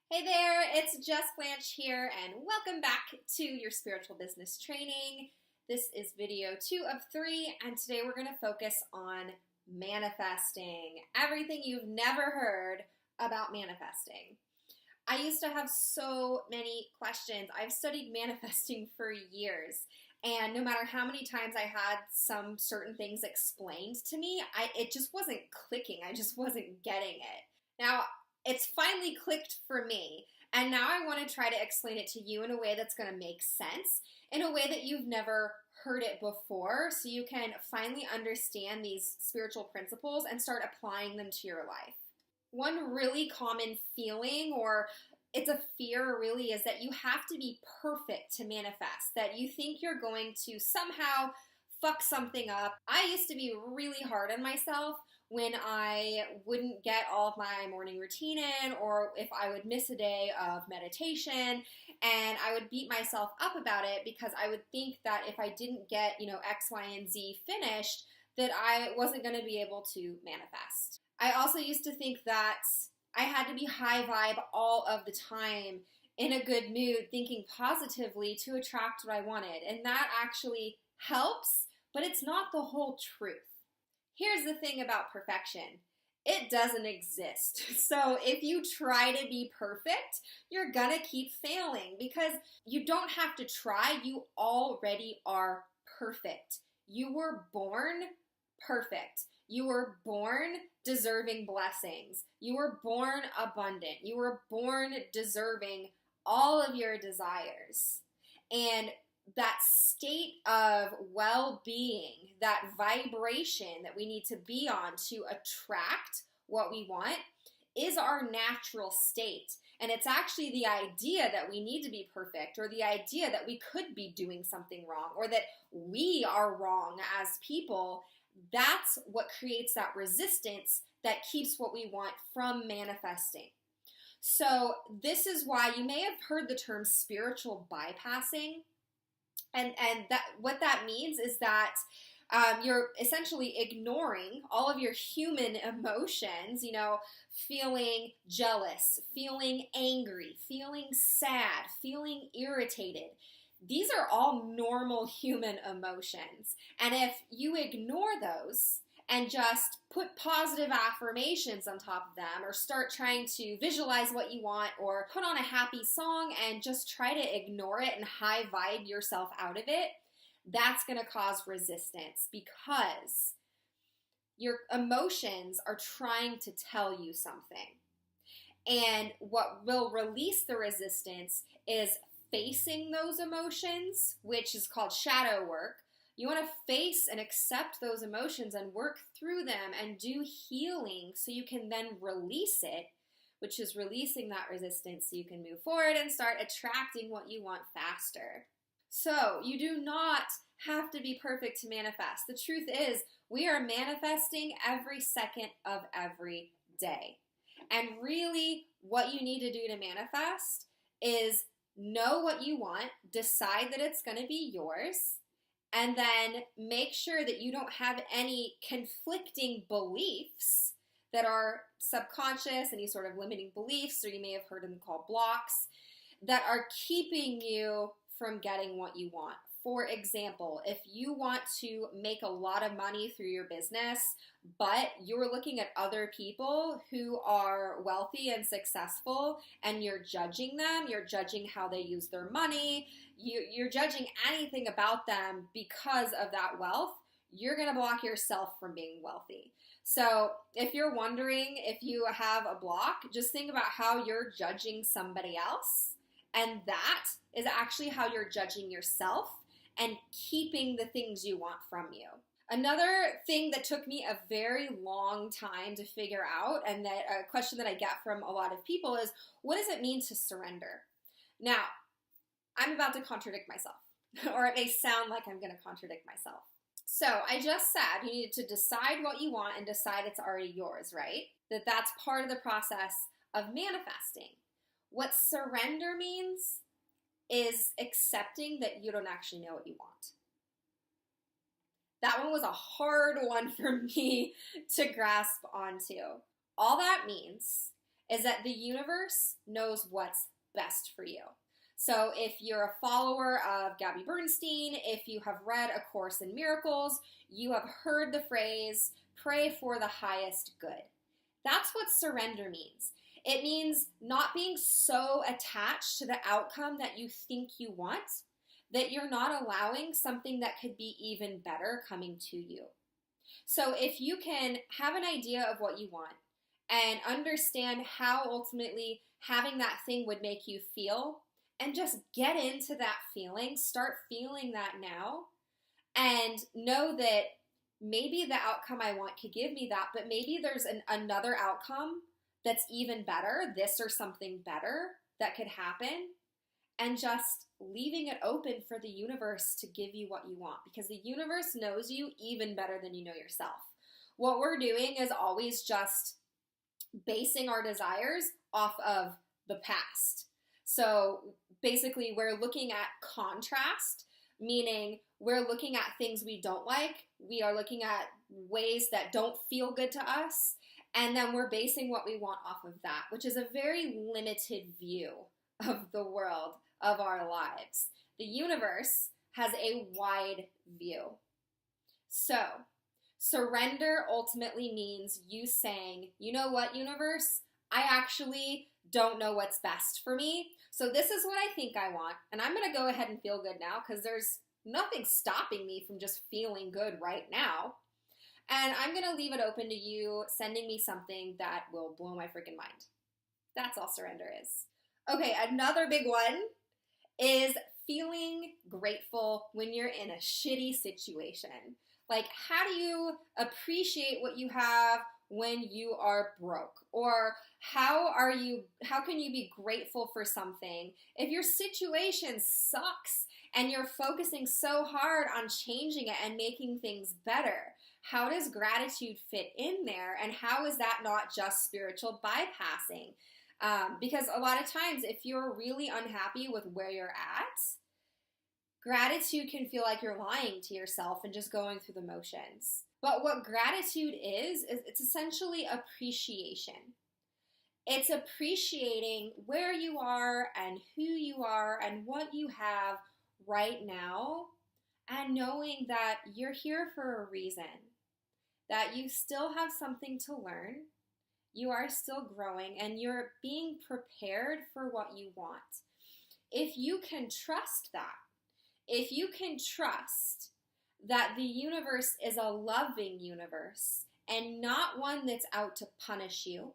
Hey there, it's Jess Blanche here, and welcome back to your spiritual business training. This is video 2 of 3, and today we're going to focus on manifesting. Everything you've never heard about manifesting. I used to have so many questions. I've studied manifesting for years, and no matter how many times I had some certain things explained to me, it just wasn't clicking. I just wasn't getting it. Now, it's finally clicked for me, and now I want to try to explain it to you in a way that's going to make sense, in a way that you've never heard it before, so you can finally understand these spiritual principles and start applying them to your life. One really common feeling, or it's a fear really, is that you have to be perfect to manifest, that you think you're going to somehow fuck something up. I used to be really hard on myself when I wouldn't get all of my morning routine in, or if I would miss a day of meditation, and I would beat myself up about it because I would think that if I didn't get, X, Y, and Z finished, that I wasn't going to be able to manifest. I also used to think that I had to be high vibe all of the time, in a good mood, thinking positively to attract what I wanted, and that actually helps, but it's not the whole truth. Here's the thing about perfection. It doesn't exist. So if you try to be perfect, you're gonna keep failing because you don't have to try. You already are perfect. You were born perfect. You were born deserving blessings. You were born abundant. You were born deserving all of your desires. And that state of well-being, that vibration that we need to be on to attract what we want, is our natural state. And it's actually the idea that we need to be perfect, or the idea that we could be doing something wrong, or that we are wrong as people. That's what creates that resistance that keeps what we want from manifesting. So this is why you may have heard the term spiritual bypassing. And that what that means is that you're essentially ignoring all of your human emotions, feeling jealous, feeling angry, feeling sad, feeling irritated. These are all normal human emotions. And if you ignore those and just put positive affirmations on top of them, or start trying to visualize what you want, or put on a happy song and just try to ignore it and high vibe yourself out of it, that's going to cause resistance, because your emotions are trying to tell you something. And what will release the resistance is facing those emotions, which is called shadow work. You want to face and accept those emotions and work through them and do healing so you can then release it, which is releasing that resistance so you can move forward and start attracting what you want faster. So you do not have to be perfect to manifest. The truth is, we are manifesting every second of every day. And really, what you need to do to manifest is know what you want, decide that it's going to be yours, and then make sure that you don't have any conflicting beliefs that are subconscious, any sort of limiting beliefs, or you may have heard them called blocks, that are keeping you from getting what you want. For example, if you want to make a lot of money through your business, but you're looking at other people who are wealthy and successful, and you're judging them, you're judging how they use their money, you're judging anything about them because of that wealth, you're going to block yourself from being wealthy. So if you're wondering if you have a block, just think about how you're judging somebody else, and that is actually how you're judging yourself and keeping the things you want from you. Another thing that took me a very long time to figure out, and that a question that I get from a lot of people, is, what does it mean to surrender? Now, I'm about to contradict myself, or it may sound like I'm going to contradict myself. So I just said you need to decide what you want and decide it's already yours, right? That's part of the process of manifesting. What surrender means is accepting that you don't actually know what you want. That one was a hard one for me to grasp onto. All that means is that the universe knows what's best for you. So if you're a follower of Gabby Bernstein, if you have read A Course in Miracles, you have heard the phrase, pray for the highest good. That's what surrender means. It means not being so attached to the outcome that you think you want that you're not allowing something that could be even better coming to you. So if you can have an idea of what you want and understand how ultimately having that thing would make you feel, and just get into that feeling, start feeling that now, and know that maybe the outcome I want could give me that, but maybe there's another outcome that's even better, this or something better that could happen, and just leaving it open for the universe to give you what you want, because the universe knows you even better than you know yourself. What we're doing is always just basing our desires off of the past. So basically, we're looking at contrast, meaning we're looking at things we don't like. We are looking at ways that don't feel good to us. And then we're basing what we want off of that, which is a very limited view of the world, of our lives. The universe has a wide view. So surrender ultimately means you saying, you know what, universe? I actually don't know what's best for me. So this is what I think I want, and I'm going to go ahead and feel good now because there's nothing stopping me from just feeling good right now. And I'm going to leave it open to you sending me something that will blow my freaking mind. That's all surrender is. Okay, another big one is feeling grateful when you're in a shitty situation. Like, how do you appreciate what you have when you are broke? Or how can you be grateful for something if your situation sucks and you're focusing so hard on changing it and making things better? How does gratitude fit in there? And how is that not just spiritual bypassing? Because a lot of times, if you're really unhappy with where you're at, gratitude can feel like you're lying to yourself and just going through the motions. But what gratitude is it's essentially appreciation. It's appreciating where you are and who you are and what you have right now, and knowing that you're here for a reason, that you still have something to learn, you are still growing, and you're being prepared for what you want. If you can trust that, if you can trust that the universe is a loving universe and not one that's out to punish you,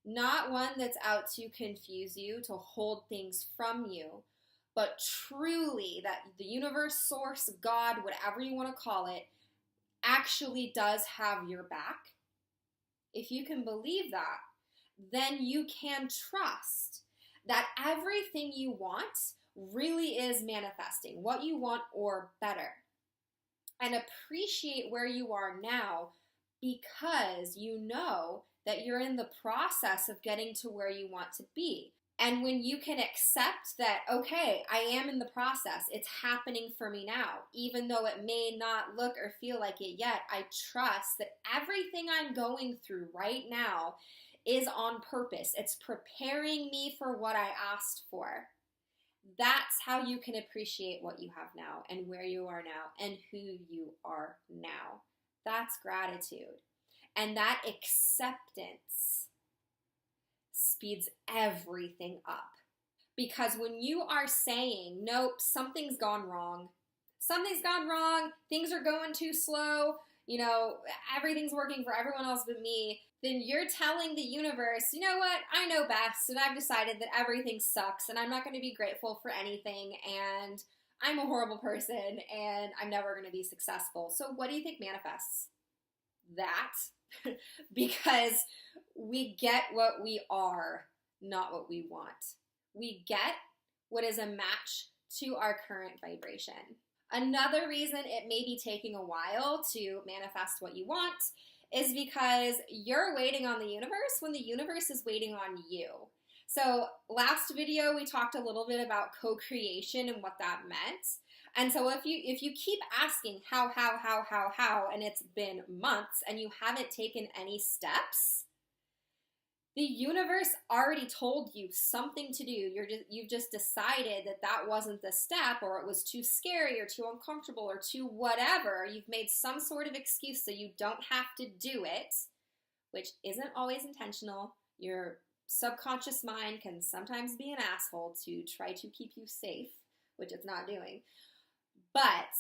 not one that's out to confuse you, to hold things from you, but truly that the universe, source, God, whatever you want to call it, actually does have your back. If you can believe that, then you can trust that everything you want really is manifesting what you want or better. And appreciate where you are now, because you know that you're in the process of getting to where you want to be. And when you can accept that, okay, I am in the process, it's happening for me now, even though it may not look or feel like it yet, I trust that everything I'm going through right now is on purpose. It's preparing me for what I asked for. That's how you can appreciate what you have now and where you are now and who you are now. That's gratitude. And that acceptance speeds everything up. Because when you are saying, nope, something's gone wrong, things are going too slow, everything's working for everyone else but me, then you're telling the universe, you know what, I know best, and I've decided that everything sucks, and I'm not going to be grateful for anything, and I'm a horrible person, and I'm never going to be successful. So what do you think manifests? That. Because we get what we are, not what we want. We get what is a match to our current vibration. Another reason it may be taking a while to manifest what you want is because you're waiting on the universe when the universe is waiting on you. So last video, we talked a little bit about co-creation and what that meant. And so if you keep asking how, and it's been months and you haven't taken any steps, The universe already told you something to do. You've just decided that that wasn't the step, or it was too scary or too uncomfortable or too whatever. You've made some sort of excuse so you don't have to do it, which isn't always intentional. Your subconscious mind can sometimes be an asshole to try to keep you safe, which it's not doing. But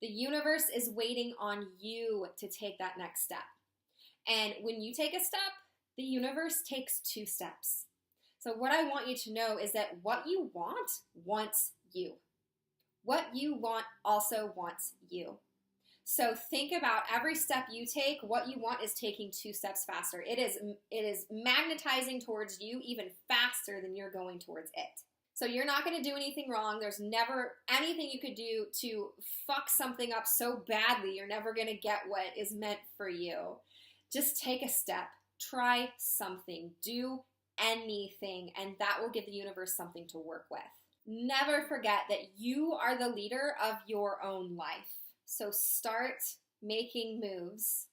the universe is waiting on you to take that next step. And when you take a step, the universe takes 2 steps. So what I want you to know is that what you want wants you. What you want also wants you. So think about every step you take, what you want is taking 2 steps faster. It is magnetizing towards you even faster than you're going towards it. So you're not going to do anything wrong. There's never anything you could do to fuck something up so badly. You're never going to get what is meant for you. Just take a step. Try something. Do anything, and that will give the universe something to work with. Never forget that you are the leader of your own life. So start making moves,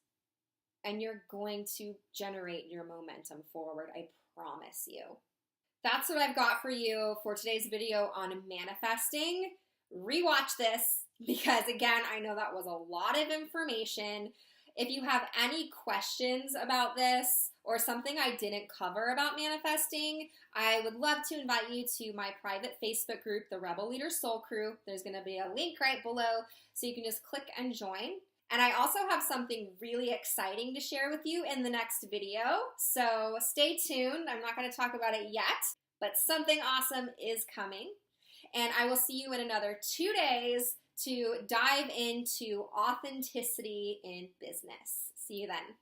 and you're going to generate your momentum forward. I promise you. That's what I've got for you for today's video on manifesting. Rewatch this because, again, I know that was a lot of information. If you have any questions about this or something I didn't cover about manifesting, I would love to invite you to my private Facebook group, the Rebel Leader Soul Crew. There's going to be a link right below, so you can just click and join. And I also have something really exciting to share with you in the next video, so stay tuned. I'm not going to talk about it yet, but something awesome is coming. And I will see you in another 2 days to dive into authenticity in business. See you then.